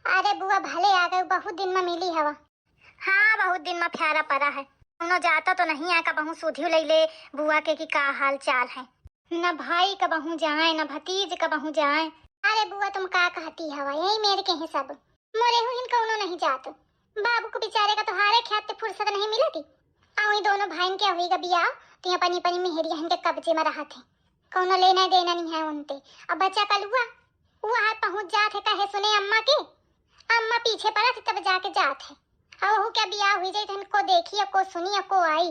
अरे बुआ भले आ गए, बहुत दिन में मिली हवा। हाँ बहुत दिन में प्यारा पड़ा है। उनो जाता तो नहीं आका बहु सुधियो ले ले बुआ के की का हाल चाल है। न भाई का बहु जाए न भतीज का बहु जाए। अरे बुआ तुम का कहती हवा, यही मेरे के हैं सब। मोरे हुन कौनो नहीं जात। बाबू को बेचारे का तो हारे ख्यात फुर्सत नहीं मिलती। आउ दोनों भाई के हुई बियाह तो अपनी अपनी मेहरिया के कब्जे में रहा थे। कौनो लेना देना नहीं है उनते। अब बच्चा कल हुआ वहां पहुंच जात है, कहे सुने अम्मा के। अम्मा पीछे पड़ा थे तब जाके जात है। और क्या बियाह हुई जाए तो को देखी को सुनी को आई।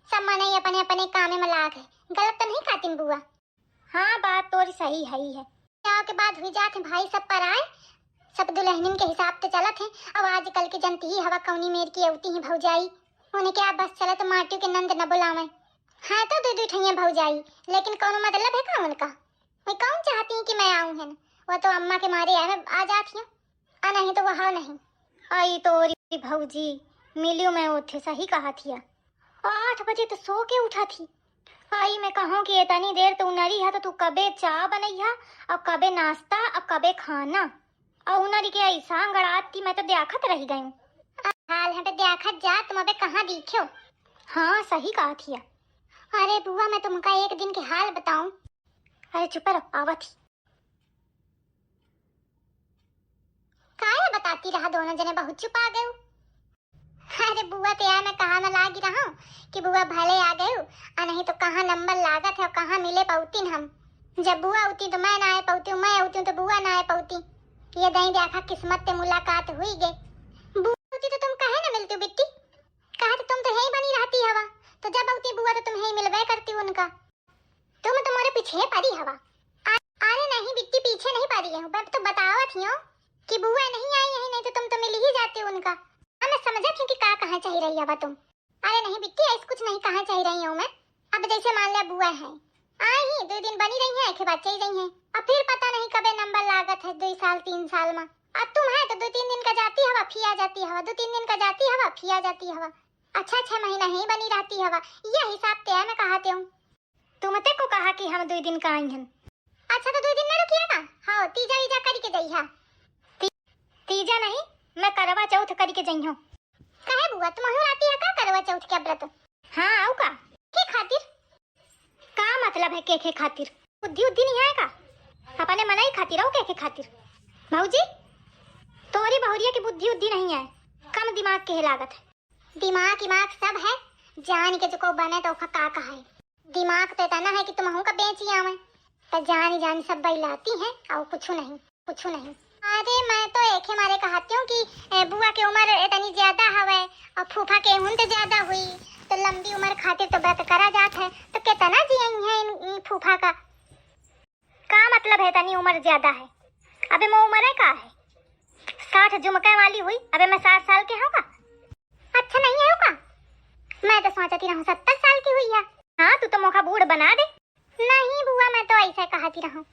सब मने अपने अपने कामे में लाग है। गलत तो नहीं कहती बुआ? हाँ बात तो सही है ही है। ब्याह के बाद हुई जात है भाई सब पर आए, सब दुल्हनिन के हिसाब से चलत है। अब आजकल के जनती ही हवा कौनी मेर की अवती ही भौजाई उन्हें क्या बस चलत माटियों के नंद न बुलावे। हाँ तो दो ठैया भौजाई, लेकिन कौन मतलब है का उनका? मैं कौन चाहती हूँ कि मैं आऊँ है? वो तो अम्मा के मारे आ जाती हूँ, नहीं तो वह नहीं आई। तो भौजी मिलियो मैं उठे सही कहा थी। 8 बजे तो सो के उठा थी। आई मैं कहूँ कि इतनी देर तू नरी है तो तू कबे चाय बनैया और कबे नाश्ता और कबे खाना और उनरी के ऐसा गड़ाती मैं तो देखत रह गई। हाल है देखत जा तुम अबे कहाँ दिखो? हाँ सही कहा थी। अरे बुआ मैं तुमका एक दिन के हाल बताऊं? अरे चुप रहो आवत ही। काहे बताती रहा, दोनों जने बहुत चुप आ गए। अरे बुआ तो यार मैं कहा न लागी रहा हूँ कि बुआ भले आ गए और नहीं तो कहाँ नंबर लागत है और कहाँ मिले पौती हम। जब बुआ होती तो मैं ना आए पौती, मैं होती तो बुआ ना आए पौती। ये दही देखा किस्मत से मुलाकात हुई गई। बुआ होती तो तुम कहे ना मिलती बिट्टी? कहा तो तुम तो यही बनी रहती हवा, तो जब होती बुआ तो तुम यही मिलवे करती उनका। तुम तुम्हारे पीछे पड़ी हवा। अरे नहीं बिट्टी पीछे नहीं पड़ी है, मैं तो बतावा थी कि बुआ नहीं आई है, नहीं तो तुम तो मिल ही जाते उनका। मैं समझा थी कि का कहाँ चाह रही हवा तुम। अरे नहीं बिट्टी ऐसे कुछ नहीं कहाँ चाह रही हूँ मैं। अब जैसे मान लिया बुआ है आई ही 2 दिन बनी रही है, एक बात चल रही है। अब फिर पता नहीं कबे नंबर लागत है 2 साल 3 साल में। अब तुम है तो 2-3 दिन का जाती हवा फिर आ जाती हवा, 2-3 दिन का जाती हवा फिर आ जाती हवा। अच्छा 6 महीना ही बनी रहती हवा। यह हिसाब ते है मैं कहते हूँ। तुमते को कहा कि हम 2 दिन का आई हैं। अच्छा तो 2 दिन ना रुकिएगा। हाँ तीजा वीजा करके जइहा। तीजा नहीं मैं करवा चौथ करके जई हूं। काहे बुआ तुम हो आती है का करवा चौथ के व्रत? हां आऊ का के खातिर? का मतलब है के खातिर? बुद्धि उद्धि नहीं है का? अपने मनाई खातिर हो के खातिर? भौजी तोरी बहुरिया की बुद्धि उद्धि नहीं है, कम दिमाग के लागत है। दिमाग सब है, जान के जो को बने तो का कहा है। दिमाग तो इतना है कि तुम हूं का बेची आवे तो जान सब बैलाती है और कुछ नहीं। अरे मैं तो एक ही मारे कहती हूँ कि बुआ की उम्र इतनी ज्यादा हवे और फूफा के उम्र ज्यादा हुई तो लंबी उम्र खातिर तो व्रत करा जात है, तो कितना जियई है इन फूफा का मतलब है इतनी उम्र ज्यादा है। अबे मैं उम्र का है 60 जुमके वाली हुई, अबे मैं 60 साल के हूँ का? अच्छा नहीं है का? मैं तो सोचती रहूँ 70 साल की हुई है। हाँ तू तो मौका बूढ़ बना दे। नहीं बुआ मैं तो ऐसा कहती रहूँ।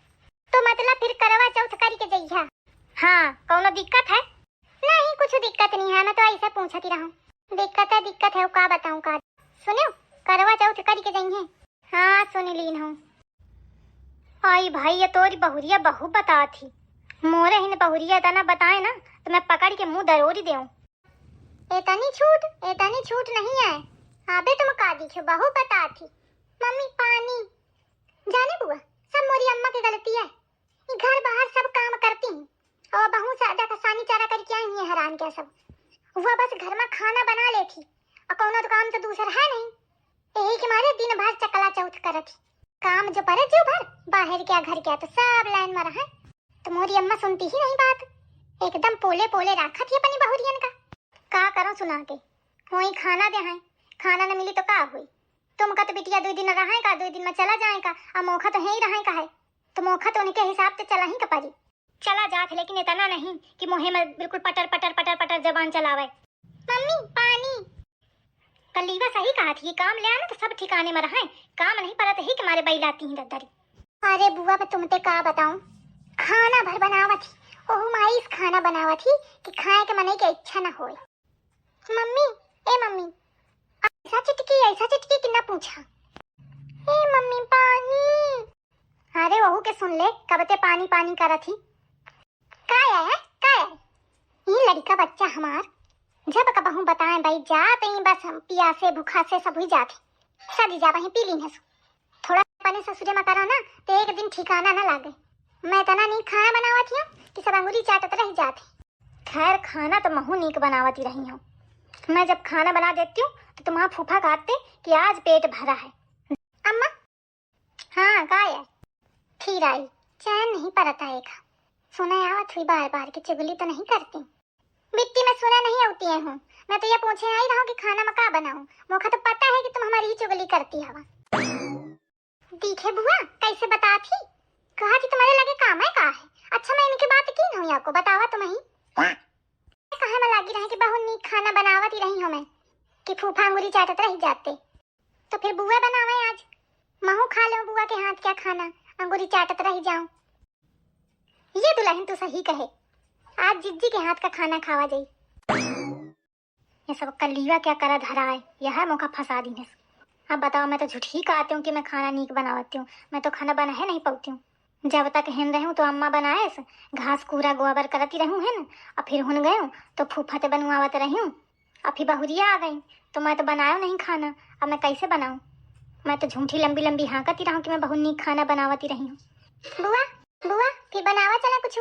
तो मतलब फिर करवा चौथ करके जइहा? हाँ कौनो दिक्कत है? नहीं कुछ दिक्कत नहीं है, मैं तो ऐसे पूछती रहूं। दिक्कत है वो का बताऊं का? सुनियो करवा चौथ करके जाइए। हाँ सुन लीन हूँ। आई भाई ये तोरी बहुरिया बहु बता थी, मोरे हिन बहुरिया तना बताए ना तो मैं पकड़ के मुंह दरोड़ी देऊं। इतनी छूट नहीं है। अबे तुम का दिखो बहु बता थी। मम्मी पानी जाने बुआ सब मोरी अम्मा की गलती है। घर बाहर सब काम करती हूँ और बहू सादा का सानी चारा करके आई है। हैरान क्या सब वह बस घर में खाना बना लेती और कौनो तो काम तो दूसरा है नहीं। यही के मारे दिन भर चकला चौथ करत काम जो परे जो भर बाहर क्या घर क्या तो सब लाइन में रहा। तो मोरी अम्मा सुनती ही नहीं बात, एकदम पोले पोले रखा थी अपनी बहुरियन का करो सुना के। वही खाना दे है, खाना न मिली तो का हुई? तुम का तो बिटिया 2 दिन रहा का 2 दिन में चला जाए का और मौका तो है ही रहा का है, तो मौका तो उनके हिसाब से चला ही का पड़ी। चला जात लेकिन इतना नहीं कि मुहे में बिल्कुल पटर जबान चलावे। मम्मी पानी कलीवा सही कहा थी, काम ले आना तो सब ठिकाने में रहा। काम नहीं पड़ा तो ही तुम्हारे बैलाती हैं दद्दरी। अरे बुआ मैं तुमते का बताऊं, खाना भर बनावा थी ओह माइस खाना बनावा थी कि खाए के मने के इच्छा ना होए। मम्मी ऐसा चिटकी कितना पूछा। ए मम्मी पानी। अरे वहू के सुन ले कबते पानी करत थी। काय है लड़का बच्चा हमार जब कबहू बताएं भाई जात ही बस हम पियासे भूखा से सब हुई जाते सदी जा वहीं पी ली है थोड़ा अपने ससुरे में करा ना तो एक दिन ठिकाना ना लागे। मैं तना नहीं खाना बनावत हूँ कि सब अंगूरी चाटत रह जाते। खैर खाना तो महू नीक बनावती रही हूँ। मैं जब खाना बना देती हूँ तो तुम्हारा फूफा कहते कि आज पेट भरा है। अम्मा हाँ गाय फिर आई चैन नहीं पड़ता एक सुना आवत हुई बार बार की चुगली तो नहीं करती। बिट्टी में सुना नहीं होती है हूँ मैं तो ये पूछे आई रहा हूँ कि खाना में का बनाऊं। मुझे तो पता है कि तुम हमारी ही चुगली करती हवा। देखे बुआ कैसे बताती कहा कि तुम्हारे लगे काम है का है। अच्छा मैं इनकी बात की नहीं आपको बतावा तुम ही कहा मैं लगी रही कि बहुत नीक खाना बनावत ही रही हूँ मैं कि फूफा अंगूरी चाटत रह जाते। तो फिर बुआ बनावे आज महू खा लो बुआ के हाथ क्या खाना अंगूरी चाटत रह जाऊं। ये दुल्हन तो सही कहे आज जिज्जी के हाथ का खाना खावा जाई। ये सब कलिया क्या करा धरा है यह मौका फंसा दी है। अब बताओ मैं तो झूठ ही कहती हूँ कि मैं खाना नीक बनावती हूँ। मैं तो खाना बना है नहीं पाती हूँ। जब तक हिन रहूँ तो अम्मा बनाए घास कूड़ा गोबर करती रहूँ है ना और फिर हुन गए तो फूफा ते बनवावत रही हूँ और फिर बहुरिया आ गई तो मैं तो बनाया नहीं खाना। अब मैं कैसे बनाऊँ। मैं तो झूठी लंबी लंबी हाँकती रहूँ कि मैं बहुत नीक खाना बनावती रही हूँ। बुआ बुआ फिर बनावा चला कुछ